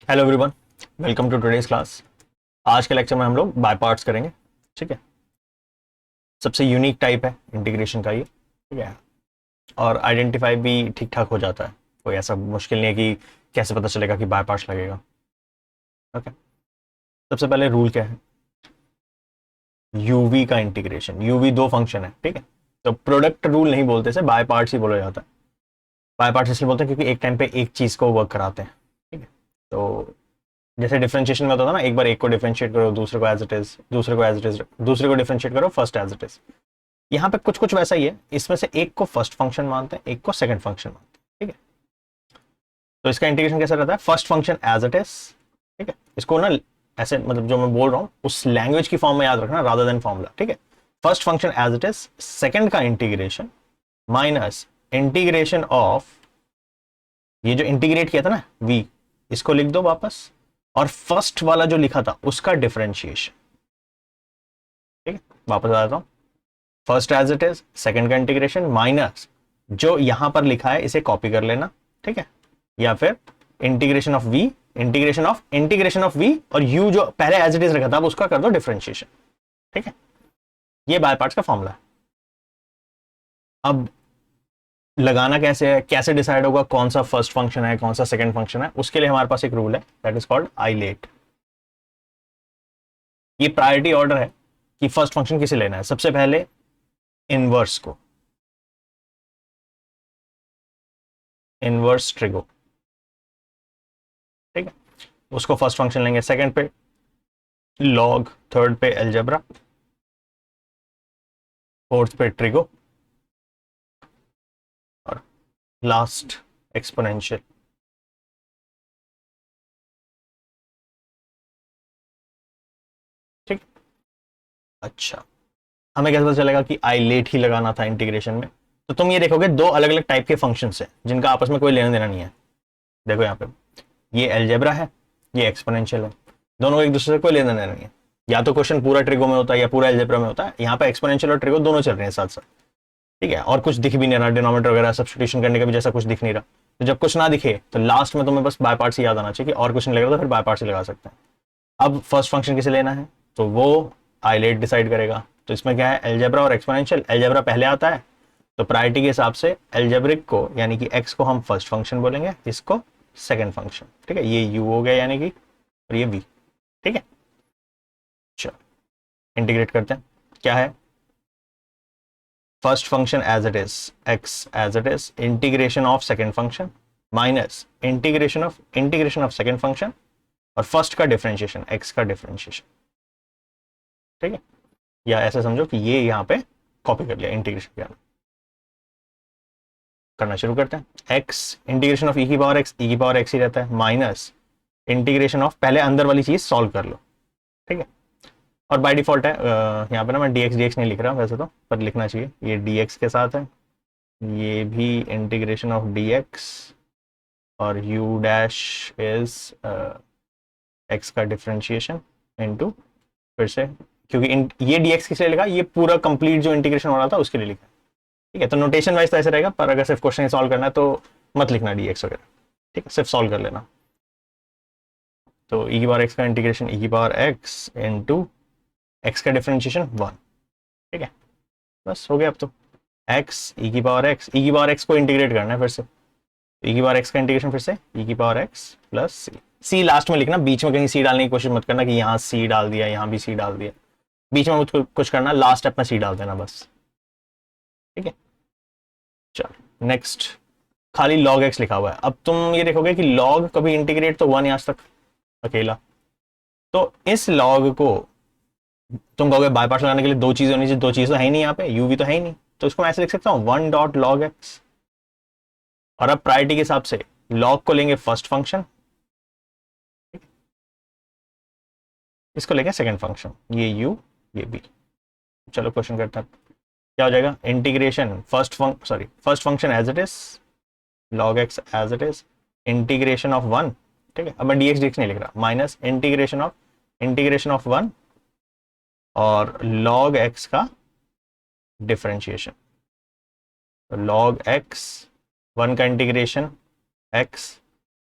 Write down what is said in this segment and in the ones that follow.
Hello everyone, welcome to today's class. आज के lecture में हम लोग बाय पार्ट्स करेंगे। ठीक है, सबसे यूनिक टाइप है इंटीग्रेशन का ये। ठीक है, और आइडेंटिफाई भी ठीक ठाक हो जाता है। कोई ऐसा मुश्किल नहीं है कि कैसे पता चलेगा कि बाय पार्ट्स लगेगा। ओके, सबसे पहले रूल क्या है? यूवी का इंटीग्रेशन। यूवी दो फंक्शन है, ठीक है। तो प्रोडक्ट रूल नहीं बोलते, इसे बाय पार्ट्स ही बोला जाता है। बाय पार्ट्स इसलिए बोलते हैं क्योंकि एक टाइम पे एक चीज को वर्क कराते हैं। ठीक है, तो जैसे डिफरेंशिएशन में होता था ना, एक बार एक को डिफरेंशिएट करो, दूसरे को एज इट इज, दूसरे को एज इट इज, दूसरे को डिफरेंशिएट करो, फर्स्ट एज इट इज। यहाँ पे कुछ कुछ वैसा ही है, इसमें से एक को फर्स्ट फंक्शन मानते हैं, एक को सेकंड फंक्शन मानते हैं। ठीक है, तो इसका इंटीग्रेशन कैसा रहता है? First function as it is. ठीक है, इसको ना ऐसे मतलब जो मैं बोल रहा हूँ उस लैंग्वेज की फॉर्म में याद रखना रादर देन फॉर्मूला। ठीक है, first function as it is, second का इंटीग्रेशन माइनस इंटीग्रेशन ऑफ, ये जो इंटीग्रेट किया था ना v, इसको लिख दो वापस, और फर्स्ट वाला जो लिखा था उसका डिफरेंशिएशन। ठीक है, वापस आ जाता हूं। First as it is, second का इंटीग्रेशन माइनस जो यहां पर लिखा है इसे कॉपी कर लेना। ठीक है, या फिर integration of v, integration of v, और u जो पहले एज इट इज रखा था अब उसका कर दो डिफरेंशिएशन। ठीक है, ये बाय पार्ट्स का फॉर्मूला है। अब लगाना कैसे है, कैसे डिसाइड होगा कौन सा फर्स्ट फंक्शन है कौन सा सेकंड फंक्शन है? उसके लिए हमारे पास एक रूल है, दैट इज कॉल्ड आइलेट। ये प्रायोरिटी ऑर्डर है कि फर्स्ट फंक्शन किसे लेना है। सबसे पहले इनवर्स को, इनवर्स ट्रिगो। ठीक है, उसको फर्स्ट फंक्शन लेंगे, सेकंड पे लॉग, थर्ड पे अलजेब्रा, फोर्थ पे ट्रिगो, और लास्ट एक्सपोनेंशियल। ठीक, अच्छा, हमें कैसे पता चलेगा कि आइलेट ही लगाना था इंटीग्रेशन में? तो तुम ये देखोगे दो अलग अलग टाइप के फंक्शंस हैं जिनका आपस में कोई लेना देना नहीं है। देखो यहाँ पे, ये अलजेब्रा है, ये एक्सपोनेंशियल है, दोनों को एक दूसरे से कोई लेना देना नहीं है। या तो क्वेश्चन पूरा ट्रिगो में होता है या पूरा अलजेब्रा में होता है, यहाँ पे एक्सपोनेंशियल और ट्रिगो दोनों चल रहे हैं साथ साथ। ठीक है, और कुछ दिख भी नहीं रहा, डिनोमिनेटर वगैरह सब्स्टिट्यूशन करने का भी जैसा कुछ दिख नहीं रहा। तो जब कुछ ना दिखे तो लास्ट में तुम्हें बस बाय पार्ट्स ही याद आना चाहिए कि और कुछ नहीं लगेगा तो फिर बाय पार्ट्स ही लगा सकते हैं। अब फर्स्ट फंक्शन किसे लेना है तो वो आइलेट डिसाइड करेगा। तो इसमें क्या है, अलजेब्रा और एक्सपोनेंशियल। अलजेब्रा पहले आता है तो प्रायोरिटी के हिसाब से अलजेब्रिक को यानी कि एक्स को हम फर्स्ट फंक्शन बोलेंगे, इसको सेकंड फंक्शन। ठीक है, ये यू हो गया यानी कि, और ये वी। ठीक है, चलो इंटीग्रेट करते हैं। क्या है, first function as it is, x as it is, integration of second function minus integration of second function और फर्स्ट का डिफरेंशिएशन, एक्स का डिफरेंशिएशन। ठीक है, या ऐसे समझो कि ये यहां पे कॉपी कर लिया इंटीग्रेशन किया। करना शुरू करते हैं। एक्स इंटीग्रेशन ऑफ ई की पावर एक्स, ई की पावर एक्स ही रहता है, माइनस इंटीग्रेशन ऑफ, पहले अंदर वाली चीज सॉल्व कर लो। ठीक है, और बाय डिफॉल्ट है यहाँ पे ना मैं dx नहीं लिख रहा वैसे तो, पर लिखना चाहिए, ये dx के साथ है, ये भी इंटीग्रेशन ऑफ dx, और u डैश इज x का डिफरेंशिएशन इनटू, फिर से क्योंकि ये dx किस लिए लिखा, ये पूरा कंप्लीट जो इंटीग्रेशन हो रहा था उसके लिए लिखा। ठीक है, तो नोटेशन वाइज तो ऐसे रहेगा, पर अगर सिर्फ क्वेश्चन सॉल्व करना है तो मत लिखना dx वगैरह। ठीक है, सिर्फ सॉल्व कर लेना। तो e की पावर x का इंटीग्रेशन e की पावर x इनटू x का डिफरेंशिएशन 1। ठीक है, बस हो गया। अब तो x ई की पावर x को इंटीग्रेट करना है फिर से, ई की पावर x का इंटीग्रेशन फिर से ई की पावर x प्लस सी। सी लास्ट में लिखना, बीच में कहीं सी डालने की कोशिश मत करना कि यहाँ सी डाल दिया यहाँ भी सी डाल दिया, बीच में मुझको कुछ करना, लास्ट स्टेप में सी डाल देना बस। ठीक है, चलो नेक्स्ट, खाली log x लिखा हुआ है। अब तुम ये देखोगे कि log कभी इंटीग्रेट तो हुआ नहीं आज तक अकेला, तो इस log को तुम कहोगे बाय पार्ट्स लगाने के लिए दो चीजें होनी चाहिए, दो चीज तो है ही नहीं, यहाँ पे u भी तो है ही नहीं, तो इसको मैं ऐसे लिख सकता हूँ 1.log x। और अब प्रायोरिटी के हिसाब से log को लेंगे फर्स्ट फंक्शन, इसको लेंगे सेकंड फंक्शन, ये u ये b। चलो क्वेश्चन करते हैं, क्या हो जाएगा, integration first function as it is, log x as it is, integration of 1। ठीक है, अब मैं dx नहीं लिख रहा, माइनस इंटीग्रेशन ऑफ 1 और log x का डिफरेंशिएशन। तो log x, 1 का इंटीग्रेशन x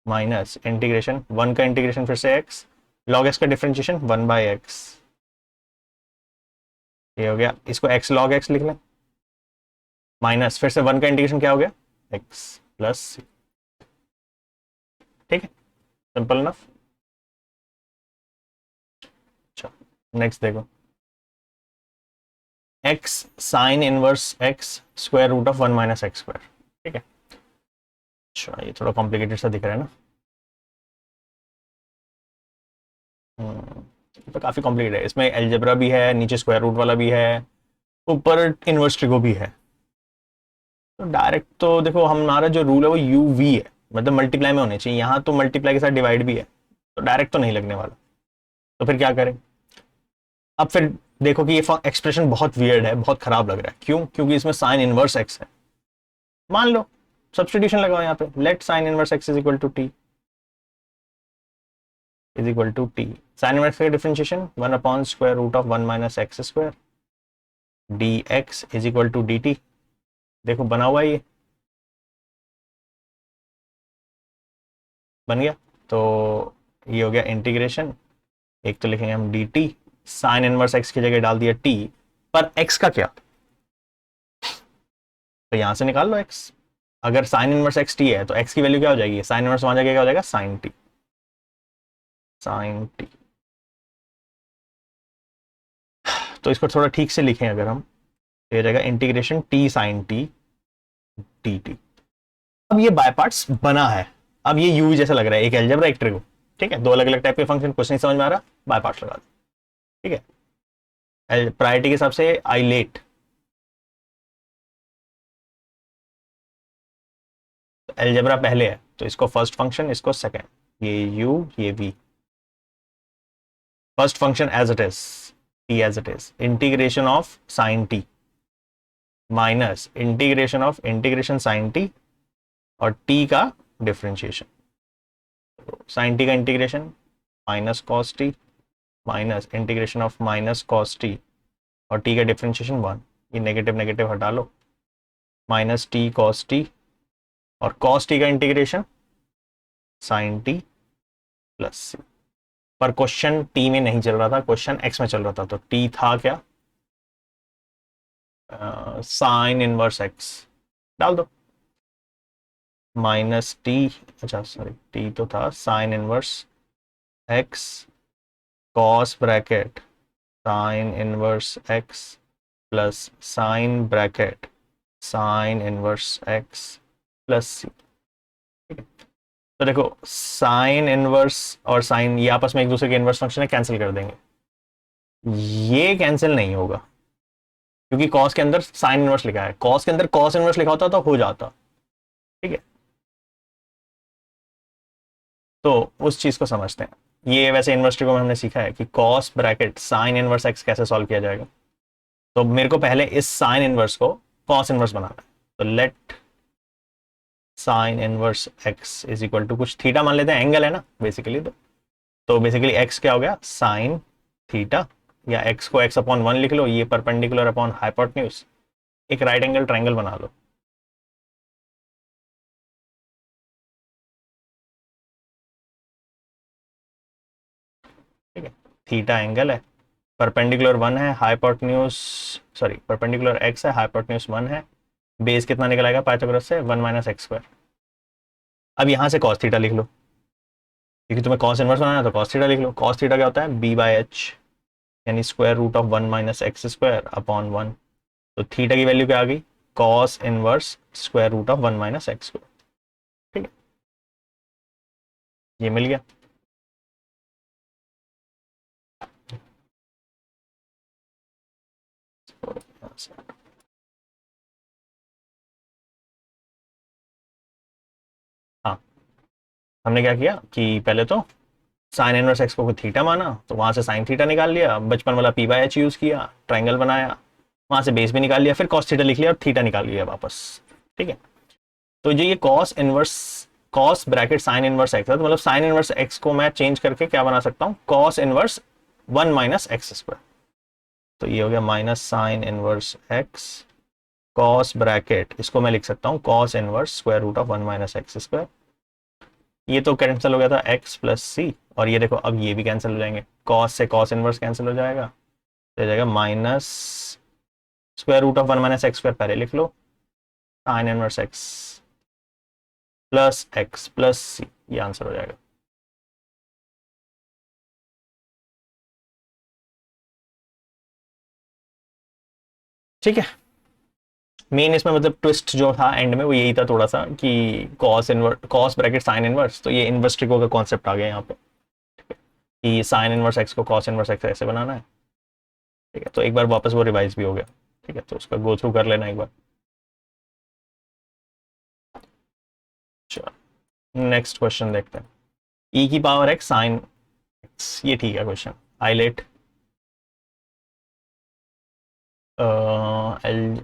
माइनस इंटीग्रेशन 1 का इंटीग्रेशन फिर से x, log x का डिफरेंशिएशन 1/x, ये हो गया। इसको x log x लिख लें, माइनस फिर से 1 का इंटीग्रेशन क्या हो गया x प्लस c। ठीक है, सिंपल इनफ। अच्छा नेक्स्ट देखो, x sine inverse x square root of 1 minus x square. ठीक है, अच्छा ये थोड़ा कॉम्प्लिकेटेड सा दिख रहा है ना। ये तो काफी कॉम्प्लिकेटेड है, इसमें एलजेब्रा भी है, नीचे स्क्वायर रूट वाला भी है, ऊपर इनवर्स ट्रिगो भी है। तो डायरेक्ट तो देखो हमारा जो रूल है वो यू वी है, मतलब मल्टीप्लाई में होने चाहिए, यहाँ तो मल्टीप्लाई के साथ डिवाइड भी है, तो डायरेक्ट तो नहीं लगने वाला। तो फिर क्या करें, अब फिर देखो कि ये एक्सप्रेशन बहुत वियर्ड है, बहुत खराब लग रहा है। क्यों? क्योंकि इसमें साइन इनवर्स एक्स है। मान लो सब्सटीट्यूशन लगाओ यहाँ पे, let sine inverse x is equal to t, is equal to t. Sine inverse का differentiation 1 upon square root of 1 minus x square d x is equal to d t. देखो बना हुआ ये, बन गया। तो ये हो गया इंटीग्रेशन, एक तो लिखेंगे हम D T, sine inverse x की जगह डाल दिया टी, पर एक्स का क्या, तो यहां से निकाल लो एक्स। अगर साइन इनवर्स एक्स टी है तो एक्स की वैल्यू क्या हो जाएगी, साइन इनवर्स वहां जाके क्या हो जाएगा, साइन टी, साइन टी। तो इसको थोड़ा ठीक से लिखें अगर हम, तो ये जाएगा integration t sine t t t. अब ये बाय पार्ट्स बना है, अब ये यू जैसा लग रहा है, एक एलजेब्रा एक ट्रिगो। ठीक है, दो अलग अलग टाइप के फंक्शन, कुछ नहीं समझ में आ रहा, बाय पार्ट्स लगा दो। ठीक है, प्रायोरिटी के हिसाब से आई लेट, एलजेब्रा पहले है तो इसको फर्स्ट फंक्शन, इसको सेकंड, ये यू ये v. First function as it is, t as it is, integration of sine t minus integration of integration sine t और टी का डिफरेंशिएशन, साइन टी का integration minus cos t minus integration of minus cos t और t का differentiation 1, ये negative negative हटा लो, minus t cos t और cos t का इंटीग्रेशन साइन टी प्लस सी। पर क्वेश्चन टी में नहीं चल रहा था, क्वेश्चन एक्स में चल रहा था, तो टी था क्या, साइन इनवर्स एक्स डाल दो, माइनस टी, अच्छा सॉरी टी तो था sine inverse x cos bracket sine inverse x plus sine bracket sine inverse x plus c. ठीक है, तो देखो साइन इनवर्स और साइन ये आपस में एक दूसरे के इनवर्स फंक्शन है, कैंसिल कर देंगे, ये कैंसिल नहीं होगा क्योंकि कॉस के अंदर साइन इनवर्स लिखा है, कॉस के अंदर कॉस इनवर्स लिखा होता तो हो जाता। ठीक है, तो उस चीज को समझते हैं। ये वैसे इनवर्स ट्रिगो में हमने सीखा है कि cos bracket sine inverse x कैसे सॉल्व किया जाएगा। तो मेरे को पहले इस साइन इनवर्स को कॉस इनवर्स बनाना है, तो let sine inverse x is equal to कुछ थीटा मान लेते हैं, एंगल है ना बेसिकली, तो बेसिकली एक्स क्या हो गया साइन थीटा, या एक्स को एक्स अपॉन 1 लिख लो, ये परपेंडिकुलर अपॉन हाइपोटेन्यूज, एक राइट एंगल ट्रायंगल बना लो। ठीक है, थीटा एंगल है, परपेंडिकुलर 1 है, हाइपोटेन्यूज सॉरी परपेंडिकुलर एक्स है, हाइपोटेन्यूज 1 है, बेस कितना निकल आएगा पाइथागोरस से 1 माइनस एक्स स्क्वायर। अब यहां से कॉस थीटा लिख लो, क्योंकि तुम्हें कॉस इनवर्स बनाना है तो कॉस थीटा लिख लो। कॉस थीटा क्या होता है, बी बाई एच, यानी square root of 1 minus x square upon 1। तो थीटा की वैल्यू क्या आ गई, cos inverse square root of 1 minus x square. ठीक है, ये मिल गया। हाँ, हमने क्या किया कि पहले तो साइन इनवर्स एक्स को थीटा माना, तो वहां से साइन थीटा निकाल लिया, बचपन वाला पी बाई एच यूज किया, ट्राइंगल बनाया, वहां से बेस भी निकाल लिया, फिर कॉस थीटा लिख लिया और थीटा निकाल लिया वापस। ठीक है, तो जो ये cos inverse cos bracket sine inverse x है, तो मतलब साइन इनवर्स एक्स को मैं चेंज करके क्या बना सकता हूँ, cos inverse 1 minus x square. तो ये हो गया minus sine inverse x cos bracket, इसको मैं लिख सकता हूँ cos inverse square root of 1 minus x square. ये तो कैंसिल हो गया था x प्लस सी, और ये देखो अब ये भी कैंसिल हो जाएंगे, कॉस से कॉस इनवर्स कैंसिल हो जाएगा, तो जाएगा minus square root of 1 minus x square, पहले लिख लो, sine inverse x plus x plus c, ये आंसर हो जाएगा। ठीक है, मेन इसमें मतलब ट्विस्ट जो था एंड में वो यही था थोड़ा सा कि cos inverse, cos bracket sine inverse, तो ये इनवर्स ट्रिको का कॉन्सेप्ट आ गया यहाँ पे कि साइन इनवर्स एक्स को कॉस इनवर्स एक्स ऐसे बनाना है। ठीक है, तो एक बार वापस वो रिवाइज भी हो गया। ठीक है, तो उसका गो थ्रू कर लेना एक बार। नेक्स्ट क्वेश्चन देखते हैं, ई की पावर एक्स साइन एक्स, ये ठीक है क्वेश्चन, हाईलाइट।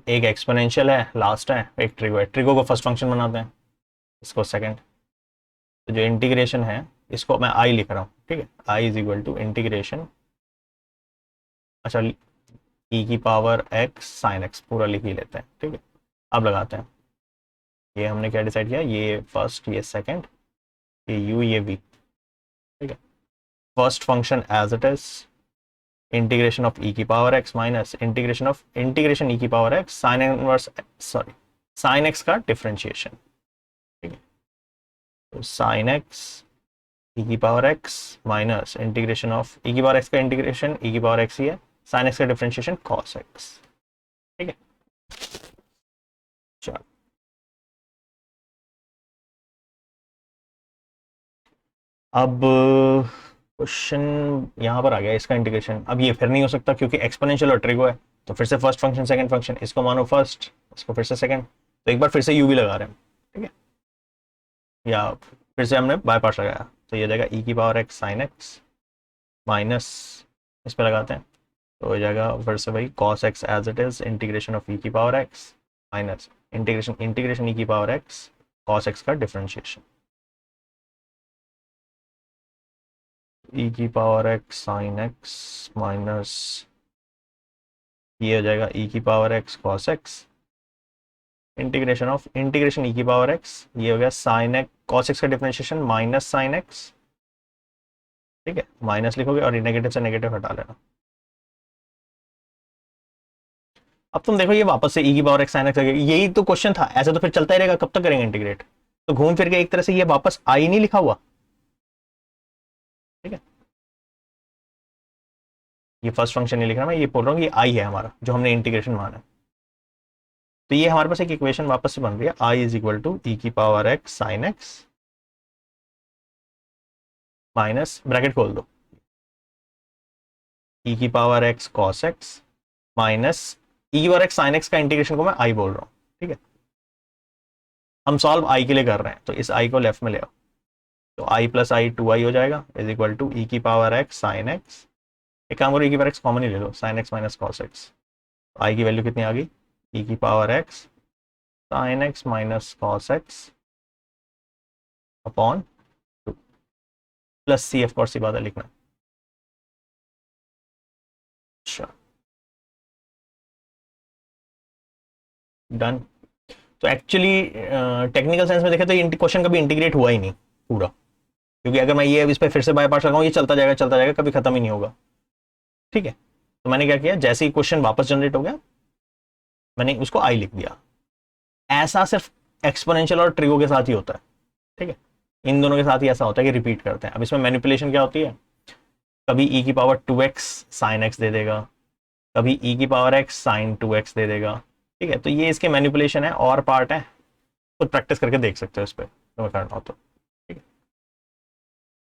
एक एक्सपोनेंशियल है, लास्ट है, एक ट्रिगो है, ट्रिगो को फर्स्ट फंक्शन बनाते हैं, इसको सेकंड। तो जो इंटीग्रेशन है इसको मैं आई लिख रहा हूँ, ठीक है, I is equal to integration, अच्छा ई की पावर एक्स साइन एक्स पूरा लिख ही लेते हैं। ठीक है, अब लगाते हैं, ये हमने क्या डिसाइड किया, ये फर्स्ट ये सेकंड, ये यू ये वी। ठीक है, first function as it is integration of e की power x minus integration e की power x sine inverse, sorry sine x का डिफरेंशिएशन। ठीक है, तो साइन एक्स ई की power x minus integration of e की पावर एक्स का integration e की पावर एक्स ही है, साइन एक्स का डिफरेंशिएशन कॉस एक्स। ठीक है, चलो अब क्वेश्चन यहाँ पर आ गया, इसका इंटीग्रेशन अब ये फिर नहीं हो सकता क्योंकि एक्सपोनेंशियल और ट्रिगो है, तो फिर से फर्स्ट फंक्शन सेकंड फंक्शन, इसको मानो फर्स्ट, इसको फिर से सेकंड, तो एक बार फिर से यू भी लगा रहे हैं। ठीक है, या फिर से हमने बाय पार्ट्स लगाया, तो ये जाएगा ई की power x sine x minus, इस पर लगाते हैं, तो हो जाएगा फिर से भाई cos x as it is integration of e की power x minus integration e की पावर एक्स कॉस एक्स का डिफरेंशिएशन, ई की power x sine x minus ये हो जाएगा ई की power x cos x integration of integration e की power x, ये हो गया साइन एक्स कॉस एक्स का डिफरेंशिएशन माइनस साइन एक्स। ठीक है, माइनस लिखोगे और नेगेटिव से नेगेटिव हटा लेना। अब तुम देखो ये वापस से ई की पावर एक्स साइन एक्स, यही तो क्वेश्चन था, ऐसा तो फिर चलता ही रहेगा, कब तक करेंगे इंटीग्रेट, तो घूम फिर के एक तरह से ये वापस आई नहीं लिखा हुआ। ठीक है, ये फर्स्ट फंक्शन नहीं लिख रहा मैं, ये बोल रहा हूँ ये आई है हमारा जो हमने इंटीग्रेशन माना है, तो ये हमारे पास एक इक्वेशन वापस से बन रही है, I is equal to e की power x sine x minus bracket खोल दो ई की power x cos x minus e की पावर एक्स साइन एक्स का इंटीग्रेशन को मैं आई बोल रहा हूँ। ठीक है, हम सॉल्व आई के लिए कर रहे हैं, तो इस आई को लेफ्ट में ले आओ, तो आई प्लस आई 2i हो जाएगा इज इक्वल टू ई की पावर एक्स साइन एक्स, एक काम करो ई की पावर एक्स कॉमन ही ले लो, sine x minus cos x, I की वैल्यू कितनी आ गई, ई की power x sine x minus cos x upon 2 plus c, of course ये बात है लिखना। अच्छा डन, तो एक्चुअली टेक्निकल सेंस में देखें तो ये क्वेश्चन कभी इंटीग्रेट हुआ ही नहीं पूरा, क्योंकि अगर मैं ये इस पर फिर से बाय पार्ट्स लगाऊं ये चलता जाएगा कभी खत्म ही नहीं होगा। ठीक है, तो मैंने क्या किया, जैसे ही क्वेश्चन वापस जनरेट हो गया मैंने उसको आई लिख दिया। ऐसा सिर्फ एक्सपोनेंशियल और ट्रिगो के साथ ही होता है। ठीक है, इन दोनों के साथ ही ऐसा होता है कि रिपीट करते हैं। अब इसमें मैनिपुलेशन क्या होती है, कभी ई की पावर 2x साइन एक्स दे देगा, कभी ई की पावर एक्स साइन 2x दे देगा। ठीक है, तो ये इसके मैनिपुलेशन है और पार्ट है, खुद प्रैक्टिस करके देख सकते हो इस पर तुम्हें करना हो तो। ठीक है,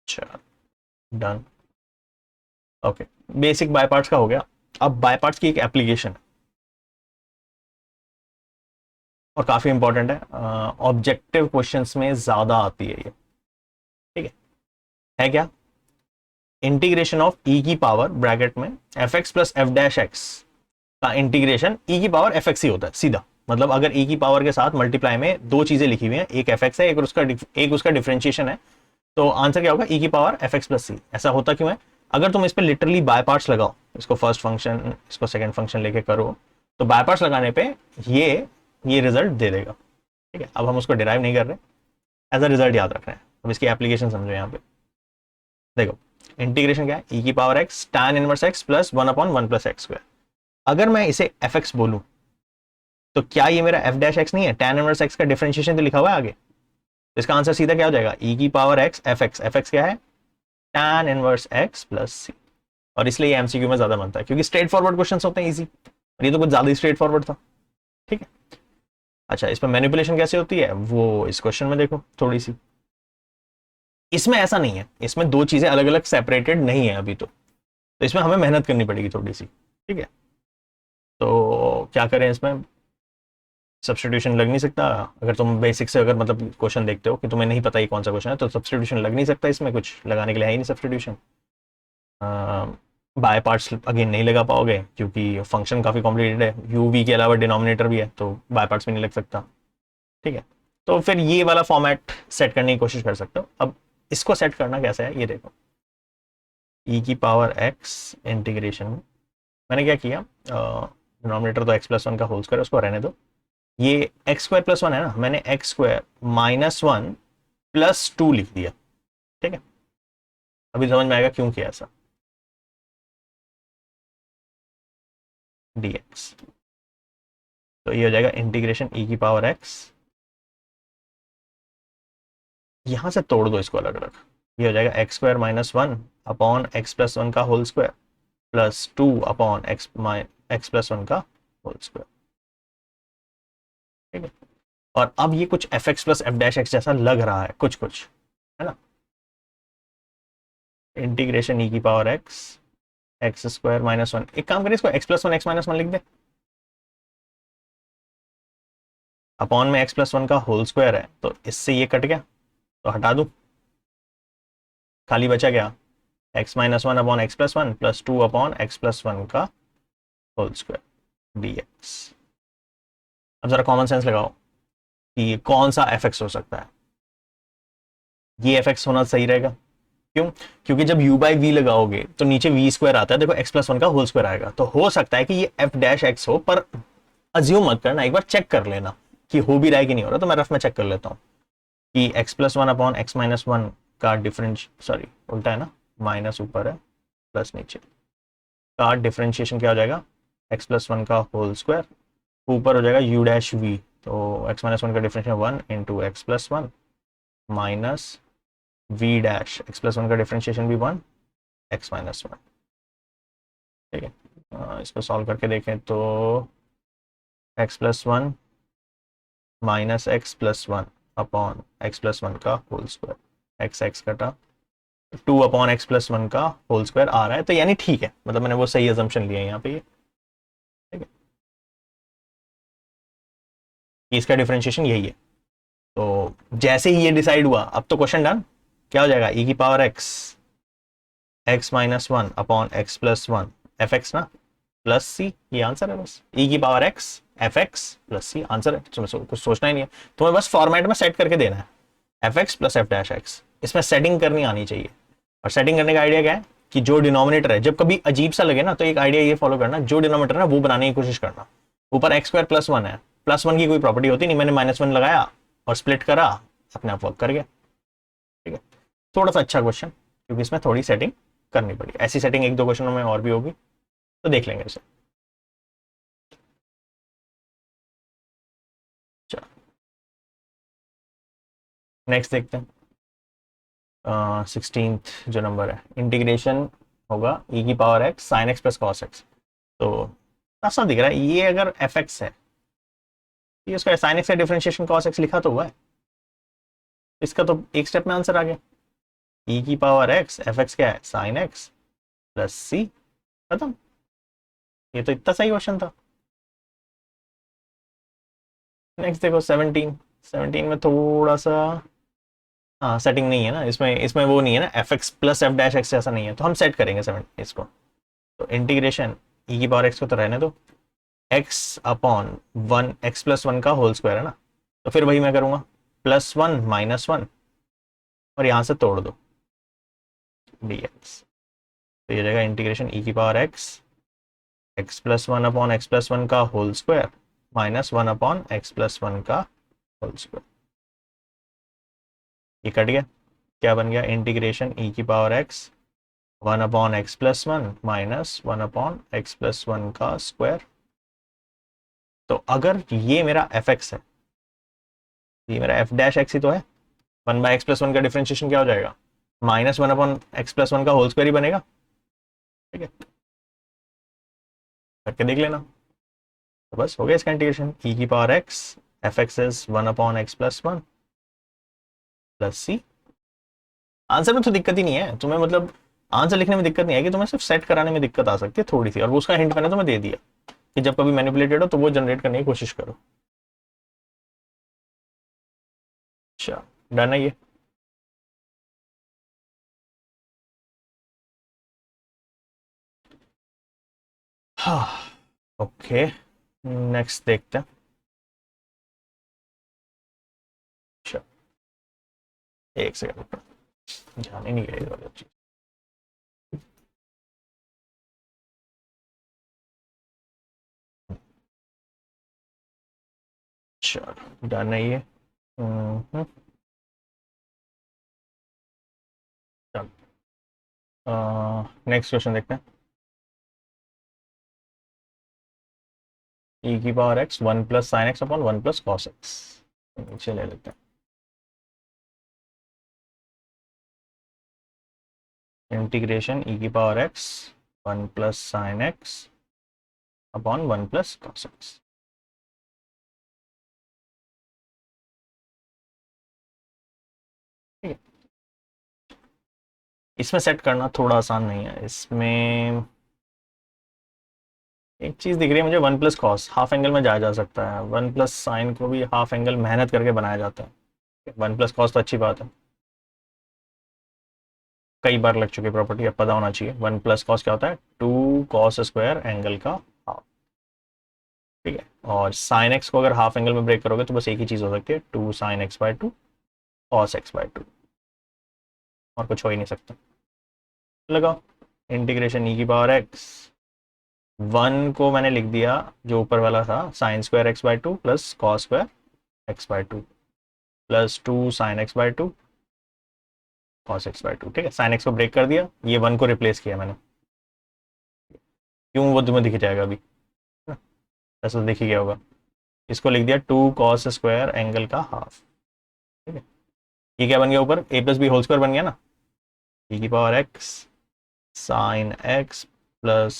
अच्छा done, okay, basic by parts का हो गया। अब बाय पार्ट्स की एक एप्लीकेशन है और काफी इंपॉर्टेंट है, ऑब्जेक्टिव क्वेश्चंस में ज्यादा आती है ये। ठीक है क्या, इंटीग्रेशन ऑफ ई की पावर ब्रैकेट में F x plus F dash x का इंटीग्रेशन ई की पावर एफ एक्स ही होता है सीधा, मतलब अगर ई की पावर के साथ मल्टीप्लाई में दो चीजें लिखी हुई हैं, एक एफ एक्स है एक उसका डिफरेंशिएशन है, तो आंसर क्या होगा, ई की पावर एफ एक्स प्लस सी। ऐसा होता क्यों है, अगर तुम इस पर लिटरली बाय पार्ट्स लगाओ, इसको फर्स्ट फंक्शन इसको सेकंड फंक्शन लेके करो, तो बाय पार्ट्स लगाने पे ये रिजल्ट दे देगा। ठीक है, अब हम उसको डिराइव नहीं कर रहे, एज अ रिजल्ट याद रख रहे हैं। अब इसकी एप्लीकेशन समझो यहाँ पे। देखो इंटीग्रेशन क्या है, ई की power x tan inverse x plus 1/1 + x²। अगर मैं इसे एफ एक्स बोलूं तो क्या ये मेरा एफ डैश एक्स नहीं है, tan इनवर्स एक्स का डिफरेंशिएशन तो लिखा हुआ है आगे। तो इसका आंसर सीधा क्या हो जाएगा, ई की पावर एक्स एफ एक्स क्या है, tan इनवर्स एक्स प्लस सी। और इसलिए ये एमसीक्यू में ज्यादा बनता है क्योंकि स्ट्रेट फॉरवर्ड क्वेश्चन होते हैं इजी, और ये तो कुछ ज्यादा ही स्ट्रेट फॉरवर्ड था। ठीक है, अच्छा इसमें मैनिपुलेशन कैसे होती है वो इस क्वेश्चन में देखो थोड़ी सी। इसमें ऐसा नहीं है, इसमें दो चीजें अलग अलग सेपरेटेड नहीं है अभी तो इसमें हमें मेहनत करनी पड़ेगी थोड़ी सी। ठीक है, तो क्या करें इसमें, सब्सटीट्यूशन लग नहीं सकता। अगर तुम बेसिक से अगर मतलब क्वेश्चन देखते हो कि तुम्हें नहीं पता ये कौन सा क्वेश्चन है तो सब्सटीट्यूशन लग नहीं सकता, इसमें कुछ लगाने के लिए है ही नहीं सब्सटीट्यूशन। बाय पार्ट्स अगेन नहीं लगा पाओगे क्योंकि फंक्शन काफ़ी कॉम्प्लिकेटेड है, यू वी के अलावा डिनोमिनेटर भी है तो बाय पार्ट्स भी नहीं लग सकता। ठीक है, तो फिर ये वाला फॉर्मेट सेट करने की कोशिश कर सकते हो। अब इसको सेट करना कैसे है ये देखो, ई की पावर एक्स इंटीग्रेशन में मैंने क्या किया, डिनोमिनेटर तो x+1 का होल स्क्वायर उसको रहने दो, ये x² + 1 है ना, मैंने x² -1 + 2 लिख दिया। ठीक है, अभी समझ में आएगा क्यों किया ऐसा, dx। तो ये हो जाएगा इंटीग्रेशन ई की पावर एक्स, यहां से तोड़ दो इसको अलग अलग, ये हो जाएगा x² -1 / x+1 का होल स्क्वायर प्लस 2 / x+1 का होल स्क्वायर। ठीक है, और अब ये कुछ F x plus F dash x जैसा लग रहा है कुछ कुछ, है ना। इंटीग्रेशन ई की पावर एक्स x² -1, एक काम करें इसको x+1 x-1 लिख दे, अपॉन में x+1 का होल स्क्वायर है तो इससे ये कट गया तो हटा दूं, खाली बचा क्या x-1 / x+1 + 2 / x+1 का होल स्क्वायर dx। अब जरा कॉमन सेंस लगाओ कि कौन सा एफ एक्स हो सकता है, ये एफ एक्स होना सही रहेगा। क्यों, क्योंकि जब u/v लगाओगे तो नीचे v² आता है, देखो x+1 का होल स्क्वायर आएगा, तो हो सकता है कि ये एफ डैश एक्स हो, पर अज्यूम मत करना, एक बार चेक कर लेना कि हो भी रहा है कि नहीं हो रहा। तो मैं रफ में चेक कर लेता हूँ कि x+1 / x-1 का डिफरेंस, सॉरी उल्टा है ना, माइनस ऊपर है प्लस नीचे, का डिफरेंशिएशन क्या हो जाएगा, x+1 का होल स्क्वायर ऊपर हो जाएगा u'(v), तो x-1 का differentiation 1 × x+1 minus v dash, x+1 का डिफरेंशिएशन भी 1 x-1। ठीक है, इसको सॉल्व करके देखें तो x+1 minus x+1 upon x+1 का होल स्क्वायर, x कटा 2 / x+1 का होल स्क्वायर आ रहा है, तो यानी ठीक है, मतलब मैंने वो सही अजम्पशन लिया है यहाँ पे। ठीक है, इसका डिफरेंशिएशन यही है। तो जैसे ही ये डिसाइड हुआ अब तो क्वेश्चन डन, क्या हो जाएगा ई की power x x-1 upon x+1 f x ना प्लस सी, ये आंसर है बस, ई की power x f x plus c answer है। तुम्हें कुछ सोचना ही नहीं है, तुम्हें बस फॉर्मेट में सेट करके देना है F x plus F dash x, इसमें सेटिंग करनी आनी चाहिए। और सेटिंग करने का आइडिया क्या है कि जो डिनोमिनेटर है, जब कभी अजीब सा लगे ना तो एक आइडिया ये फॉलो करना, जो डिनोमिनेटर है वो बनाने की कोशिश करना, ऊपर x² + 1 है, +1 की कोई प्रॉपर्टी होती नहीं, मैंने -1 लगाया और स्प्लिट करा, अपने आप वर्क कर गया। ठीक है, थोड़ा सा अच्छा क्वेश्चन क्योंकि इसमें थोड़ी सेटिंग करनी पड़ी, ऐसी सेटिंग एक दो क्वेश्चनों में और भी होगी तो देख लेंगे इसे। नेक्स्ट देखते हैं, 16th जो नंबर है, इंटीग्रेशन होगा ई की power x sine x plus cos x. तो ऐसा दिख रहा है ये अगर एफ एक्स है, ये उसका साइन एक्स का डिफरेंशिएशन कॉस एक्स लिखा तो हुआ है, इसका तो एक स्टेप में आंसर आ गया, ई की पावर एक्स एफ एक्स क्या है साइन एक्स प्लस सी, खत्म। ये तो इतना सही क्वेश्चन था। नेक्स्ट देखो 17 में थोड़ा सा, हाँ सेटिंग नहीं है ना इसमें, इसमें वो नहीं है ना F x plus F dash x ऐसा नहीं है, तो हम सेट करेंगे 7 इसको। तो इंटीग्रेशन ई की पावर एक्स को तो रहने दो, एक्स अपॉन 1 x+1 का होल स्क्वायर है ना, तो फिर वही मैं करूंगा +1 -1 और यहां से तोड़ दो dx। तो ये जाएगा इंटीग्रेशन ई की पावर x+1 अपॉन x+1 का होल स्क्वायर -1 अपॉन x+1 का होल स्क्वायर, ये कट गया क्या बन गया, इंटीग्रेशन ई की power x 1/x+1 minus 1/x+1 का स्क्वायर। तो अगर ये मेरा एफ एक्स है, ये मेरा एफ डैश एक्स ही तो है, 1/x+1 का डिफ्रेंशिएशन क्या हो जाएगा, -1/x+1 का होल स्क्वायर ही बनेगा। ठीक है, करके देख लेना। तो बस हो गया इसका इंटीग्रेशन, ई की power x f x is 1/x+1 plus c. Answer में तो दिक्कत ही नहीं है तुम्हें, मतलब आंसर लिखने में दिक्कत नहीं है, कि तुम्हें सिर्फ सेट कराने में दिक्कत आ सकती है थोड़ी सी, और वो उसका हिंट मैंने तुम्हें दे दिया कि जब कभी मैनिपुलेटेड हो तो वो जनरेट करने की कोशिश करो। अच्छा, डन है ये। हाँ, ओके, नेक्स्ट देखते हैं। अच्छा, एक सेकंड, ध्यान ही नहीं गया ये वाली चीज। चलो डन है ये। चलो, नेक्स्ट क्वेश्चन देखते हैं। ई की power x 1 + sin x/1 + cos x, नीचे ले लेते हैं। इंटीग्रेशन ई की power x 1 + sin x/1 + cos x। ठीक है, इसमें सेट करना थोड़ा आसान नहीं है। इसमें एक चीज दिख रही है मुझे, 1 + cos हाफ एंगल में जाया जा सकता है, 1 + sin को भी हाफ एंगल मेहनत करके बनाया जाता है। 1 + cos तो अच्छी बात है, कई बार लग चुकी प्रॉपर्टी, अब पता होना चाहिए। 1 + cos क्या होता है, 2 cos² एंगल का हाफ। ठीक है, और साइन एक्स को अगर हाफ एंगल में ब्रेक करोगे तो बस एक ही चीज हो सकती है, 2 sin x/2 cos x/2, और कुछ हो ही नहीं सकता। लगाओ, इंटीग्रेशन ई की पावर एक्स 1 को मैंने लिख दिया जो ऊपर वाला था, sin² x/2 plus cos²x/2 plus 2 sin x/2 cos x/2। ठीक है, sin x को ब्रेक कर दिया, ये 1 को रिप्लेस किया मैंने। क्यों, वो तुम्हें दिख जाएगा अभी, ऐसा तो दिख ही गया होगा। इसको लिख दिया 2 cos² एंगल का हाफ। ठीक है, ये क्या बन गया ऊपर, a+b² बन गया ना। e की power x sine x plus,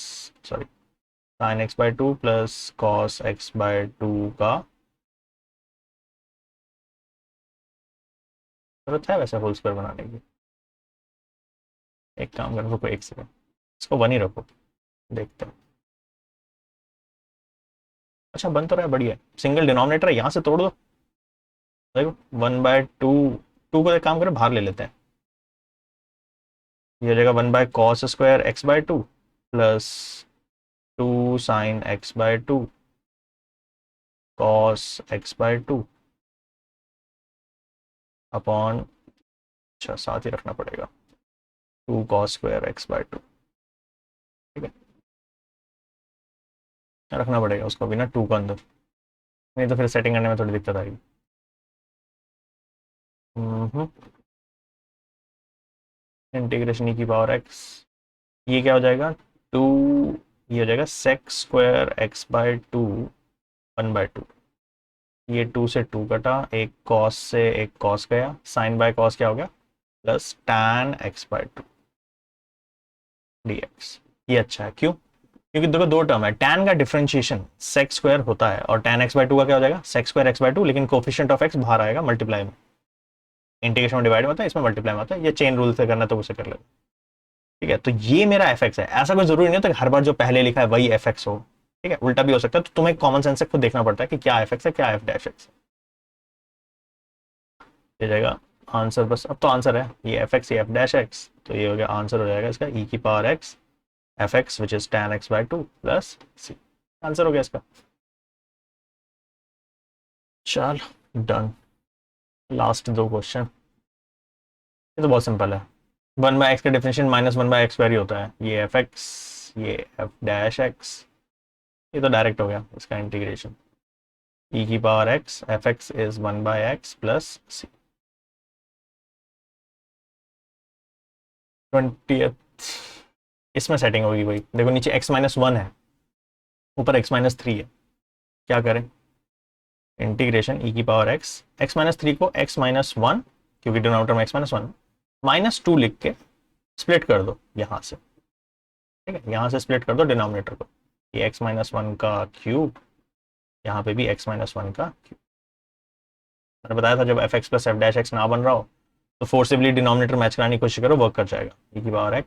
sorry, sin x/2 plus cos x/2 का, जरूरत है वैसे होल स्क्वायर बनाने की। एक काम करो, रुको एक सेकंड, इसको 1 ही रखो, देखते हैं। अच्छा, बन तो रहा है, बढ़िया। सिंगल डिनोमिनेटर है, यहाँ से तोड़ दो, देखो 1/2, 2 को एक काम करें बाहर ले लेते हैं, ये हो जाएगा 1/cos² x/2 plus 2 sin x/2 cos x/2 upon, अच्छा साथ ही रखना पड़ेगा, 2 cos² x/2। ठीक है, रखना पड़ेगा उसको भी ना 2 का अंदर, नहीं तो फिर सेटिंग करने में थोड़ी दिक्कत आएगी। इंटीग्रेशन ई की पावर एक्स, ये क्या हो जाएगा, 2, ये हो जाएगा sec²x/2 1/2। ये 2 से 2 कटा, एक cos से एक cos गया, sin/cos क्या हो गया, प्लस tan x/2 dx। ये अच्छा है, क्यों, क्योंकि देखो दो टर्म है, tan का डिफरेंशिएशन sec² होता है, और tan x/2 का क्या हो जाएगा, sec²x/2, लेकिन कोफिशिएंट ऑफ x बाहर आएगा मल्टीप्लाई में, इंटीग्रेशन में डिवाइड में होता है, इसमें मल्टीप्लाई में होता है। ये चेन रूल से करना तो उसे कर लेगा। ठीक है, तो ये मेरा एफ एक्स है, ऐसा कोई जरूरी नहीं होता कि हर बार जो पहले लिखा है वही एफ एक्स हो। ठीक है, उल्टा भी हो सकता है, तो तुम्हें कॉमन सेंस से खुद देखना पड़ता है कि क्या एफ एक्स है, क्या एफ डैश एक्स है। जाएगा आंसर, बस अब तो आंसर है ये एफ एक्स, ये एफ डैश एक्स, तो ये हो गया आंसर, हो जाएगा इसका ई की power x f x which is tan x/2 plus c. Answer हो गया इसका। चल डन, लास्ट दो क्वेश्चन, ये तो बहुत सिंपल है। 1/x का डिफिनेशन -1/x² ही होता है, ये एफ एक्स, ये एफ डैश एक्स, ये तो डायरेक्ट हो गया इसका इंटीग्रेशन, ई की power x f x is 1/x plus c. 20th इसमें सेटिंग होगी भाई। देखो नीचे x-1 है, ऊपर x-3 है। क्या करें? इंटीग्रेशन e की पावर x-3 को x-1, क्योंकि डिनोमिनेटर में x-1 -2 लिख के स्प्लिट कर दो यहाँ से। ठीक है, यहाँ से स्प्लिट कर दो डिनोमिनेटर को। ये x-1 का क्यूब, यहाँ पे भी x-1 का क्यूब। मैंने बताया था जब f(x + f'(x) ना बन रहा हो तो फोर्सिबली डिनोमिनेटर मैच कराने की कोशिश करो, वर्क कर जाएगा। e की पावर x,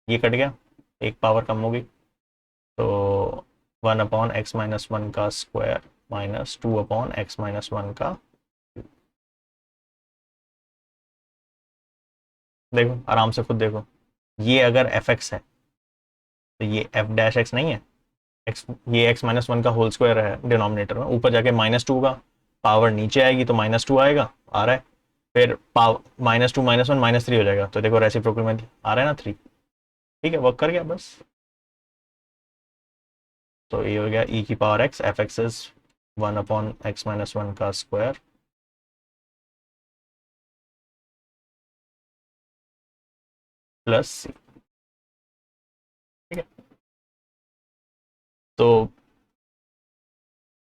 ये कट गया, एक पावर कम होगी, तो 1/x-1 का स्क्वायर -2/x-1 का। देखो आराम से खुद देखो, ये अगर fx है तो ये f'(x) नहीं है, x, ये x-1 का होल स्क्वायर है डिनोमिनेटर में, ऊपर जाके -2 का पावर नीचे आएगी तो -2 आएगा, आ रहा है। फिर पावर -2 -1 -3 हो जाएगा, तो देखो रेसिप्रोकल में आ रहा है ना 3। ठीक है, वर्क कर गया बस। तो ये हो गया e की power x, f(x) is 1/x-1 का स्क्वायर प्लस c। ठीक है, तो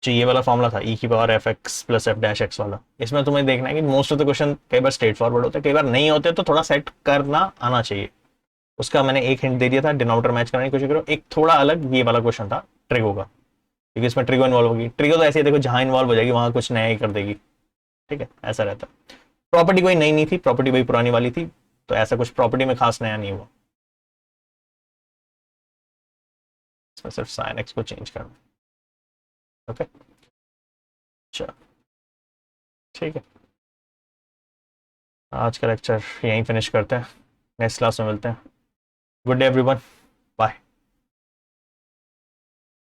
जो ये वाला फॉर्मूला था e की पावर f(x + f'(x) वाला, इसमें तुम्हें देखना है कि मोस्ट ऑफ द क्वेश्चन कई बार स्ट्रेट फॉरवर्ड होते हैं, कई बार नहीं होते, तो थोड़ा सेट करना आना चाहिए। उसका मैंने एक हिंट दे दिया था, डिनोमिनेटर मैच कराने की कोशिश करो। एक थोड़ा अलग ये वाला क्वेश्चन था ट्रिगो का, क्योंकि इसमें ट्रिगो इन्वॉल्व होगी। ट्रिगो तो ऐसे ही देखो, जहां इन्वॉल्व हो जाएगी वहां कुछ नया ही कर देगी। ठीक है, ऐसा रहता है। प्रॉपर्टी कोई नई नहीं थी, प्रॉपर्टी वही पुरानी वाली थी, तो ऐसा कुछ प्रॉपर्टी में खास नया नहीं हुआ। इसमें सिर्फ साइन एक्स को चेंज करना। ओके, चलो ठीक है, आज का लेक्चर यहीं फिनिश करते हैं, नेक्स्ट क्लास में मिलते हैं। Good day everyone, bye.